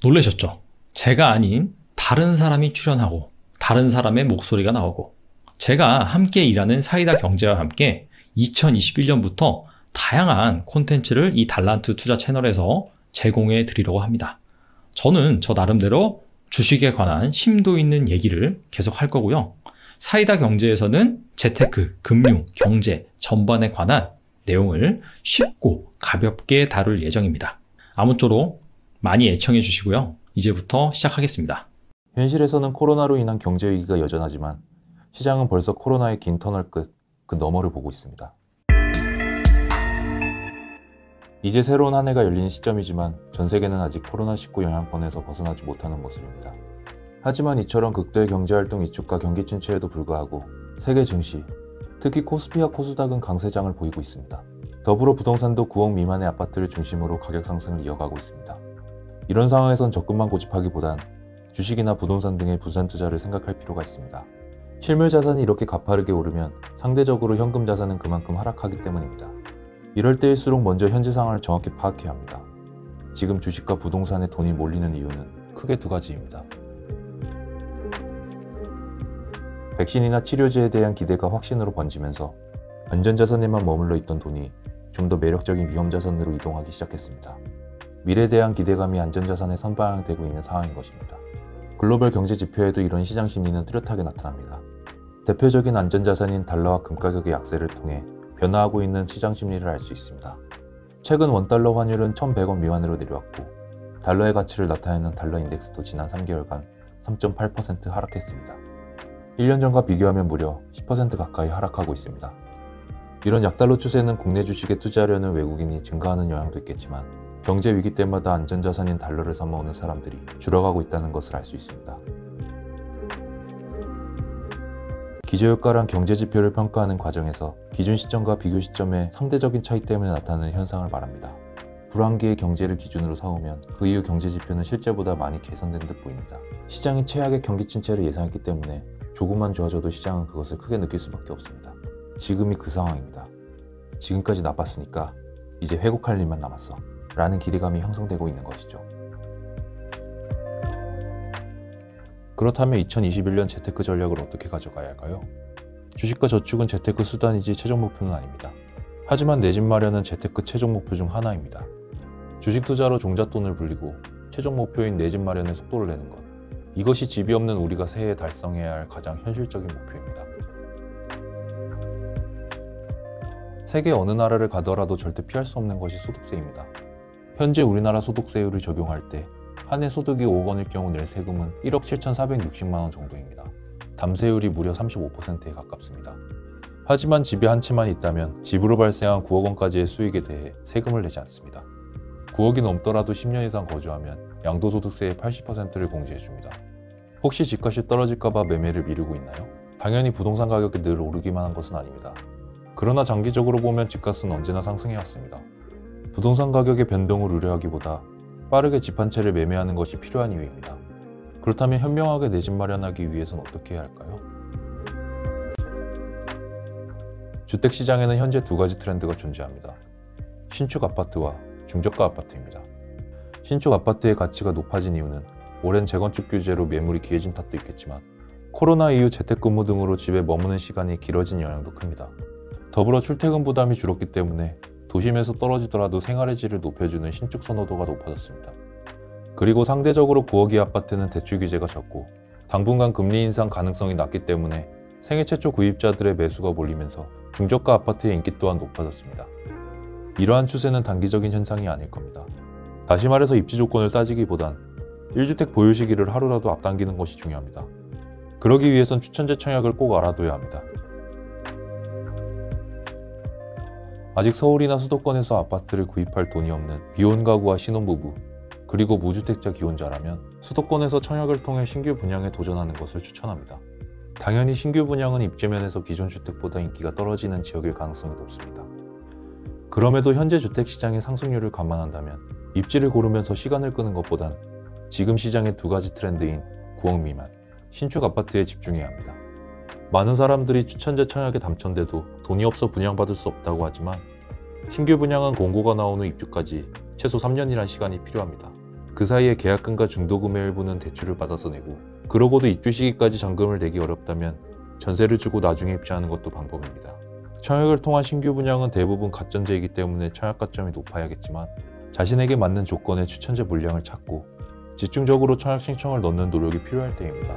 놀라셨죠? 제가 아닌 다른 사람이 출연하고 다른 사람의 목소리가 나오고 제가 함께 일하는 사이다 경제와 함께 2021년부터 다양한 콘텐츠를 이 달란트 투자 채널에서 제공해 드리려고 합니다. 저는 저 나름대로 주식에 관한 심도 있는 얘기를 계속 할 거고요. 사이다 경제에서는 재테크, 금융, 경제 전반에 관한 내용을 쉽고 가볍게 다룰 예정입니다. 아무쪼록 많이 애청해 주시고요. 이제부터 시작하겠습니다. 현실에서는 코로나로 인한 경제 위기가 여전하지만 시장은 벌써 코로나의 긴 터널 끝, 그 너머를 보고 있습니다. 이제 새로운 한 해가 열리는 시점이지만 전 세계는 아직 코로나19 영향권에서 벗어나지 못하는 모습입니다. 하지만 이처럼 극도의 경제활동 위축과 경기 침체에도 불구하고 세계 증시, 특히 코스피와 코스닥은 강세장을 보이고 있습니다. 더불어 부동산도 9억 미만의 아파트를 중심으로 가격 상승을 이어가고 있습니다. 이런 상황에선 적금만 고집하기보단 주식이나 부동산 등의 분산 투자를 생각할 필요가 있습니다. 실물 자산이 이렇게 가파르게 오르면 상대적으로 현금 자산은 그만큼 하락하기 때문입니다. 이럴 때일수록 먼저 현재 상황을 정확히 파악해야 합니다. 지금 주식과 부동산에 돈이 몰리는 이유는 크게 두 가지입니다. 백신이나 치료제에 대한 기대가 확신으로 번지면서 안전자산에만 머물러 있던 돈이 좀 더 매력적인 위험자산으로 이동하기 시작했습니다. 미래에 대한 기대감이 안전자산에 선방되고 있는 상황인 것입니다. 글로벌 경제 지표에도 이런 시장 심리는 뚜렷하게 나타납니다. 대표적인 안전자산인 달러와 금 가격의 약세를 통해 변화하고 있는 시장 심리를 알 수 있습니다. 최근 원달러 환율은 1,100원 미만으로 내려왔고 달러의 가치를 나타내는 달러 인덱스도 지난 3개월간 3.8% 하락했습니다. 1년 전과 비교하면 무려 10% 가까이 하락하고 있습니다. 이런 약달러 추세는 국내 주식에 투자하려는 외국인이 증가하는 영향도 있겠지만 경제 위기 때마다 안전자산인 달러를 삼아오는 사람들이 줄어가고 있다는 것을 알 수 있습니다. 기저효과란 경제지표를 평가하는 과정에서 기준 시점과 비교 시점의 상대적인 차이 때문에 나타나는 현상을 말합니다. 불황기의 경제를 기준으로 삼으면 그 이후 경제지표는 실제보다 많이 개선된 듯 보입니다. 시장이 최악의 경기 침체를 예상했기 때문에 조금만 좋아져도 시장은 그것을 크게 느낄 수밖에 없습니다. 지금이 그 상황입니다. 지금까지 나빴으니까 이제 회복할 일만 남았어 라는 기대감이 형성되고 있는 것이죠. 그렇다면 2021년 재테크 전략을 어떻게 가져가야 할까요? 주식과 저축은 재테크 수단이지 최종 목표는 아닙니다. 하지만 내 집 마련은 재테크 최종 목표 중 하나입니다. 주식 투자로 종잣돈을 불리고 최종 목표인 내 집 마련에 속도를 내는 것. 이것이 집이 없는 우리가 새해에 달성해야 할 가장 현실적인 목표입니다. 세계 어느 나라를 가더라도 절대 피할 수 없는 것이 소득세입니다. 현재 우리나라 소득세율을 적용할 때 한 해 소득이 5억 원일 경우 낼 세금은 1억 7,460만 원 정도입니다. 담세율이 무려 35%에 가깝습니다. 하지만 집이 한 채만 있다면 집으로 발생한 9억 원까지의 수익에 대해 세금을 내지 않습니다. 9억이 넘더라도 10년 이상 거주하면 양도소득세의 80%를 공제해줍니다. 혹시 집값이 떨어질까봐 매매를 미루고 있나요? 당연히 부동산 가격이 늘 오르기만 한 것은 아닙니다. 그러나 장기적으로 보면 집값은 언제나 상승해왔습니다. 부동산 가격의 변동을 우려하기보다 빠르게 집 한 채를 매매하는 것이 필요한 이유입니다. 그렇다면 현명하게 내 집 마련하기 위해선 어떻게 해야 할까요? 주택시장에는 현재 두 가지 트렌드가 존재합니다. 신축 아파트와 중저가 아파트입니다. 신축 아파트의 가치가 높아진 이유는 오랜 재건축 규제로 매물이 귀해진 탓도 있겠지만 코로나 이후 재택근무 등으로 집에 머무는 시간이 길어진 영향도 큽니다. 더불어 출퇴근 부담이 줄었기 때문에 도심에서 떨어지더라도 생활의 질을 높여주는 신축 선호도가 높아졌습니다. 그리고 상대적으로 9억이 아파트는 대출 규제가 적고 당분간 금리 인상 가능성이 낮기 때문에 생애 최초 구입자들의 매수가 몰리면서 중저가 아파트의 인기 또한 높아졌습니다. 이러한 추세는 단기적인 현상이 아닐 겁니다. 다시 말해서 입지 조건을 따지기보단 1주택 보유 시기를 하루라도 앞당기는 것이 중요합니다. 그러기 위해선 추천제 청약을 꼭 알아둬야 합니다. 아직 서울이나 수도권에서 아파트를 구입할 돈이 없는 비혼 가구와 신혼부부, 그리고 무주택자 기혼자라면 수도권에서 청약을 통해 신규 분양에 도전하는 것을 추천합니다. 당연히 신규 분양은 입지면에서 기존 주택보다 인기가 떨어지는 지역일 가능성이 높습니다. 그럼에도 현재 주택시장의 상승률을 감안한다면 입지를 고르면서 시간을 끄는 것보단 지금 시장의 두 가지 트렌드인 9억 미만, 신축 아파트에 집중해야 합니다. 많은 사람들이 추천제 청약에 당첨돼도 돈이 없어 분양받을 수 없다고 하지만 신규 분양은 공고가 나온 후 입주까지 최소 3년이란 시간이 필요합니다. 그 사이에 계약금과 중도금의 일부는 대출을 받아서 내고, 그러고도 입주 시기까지 잔금을 내기 어렵다면 전세를 주고 나중에 입주하는 것도 방법입니다. 청약을 통한 신규 분양은 대부분 가전제이기 때문에 청약가점이 높아야겠지만, 자신에게 맞는 조건의 추천제 물량을 찾고 집중적으로 청약 신청을 넣는 노력이 필요할 때입니다.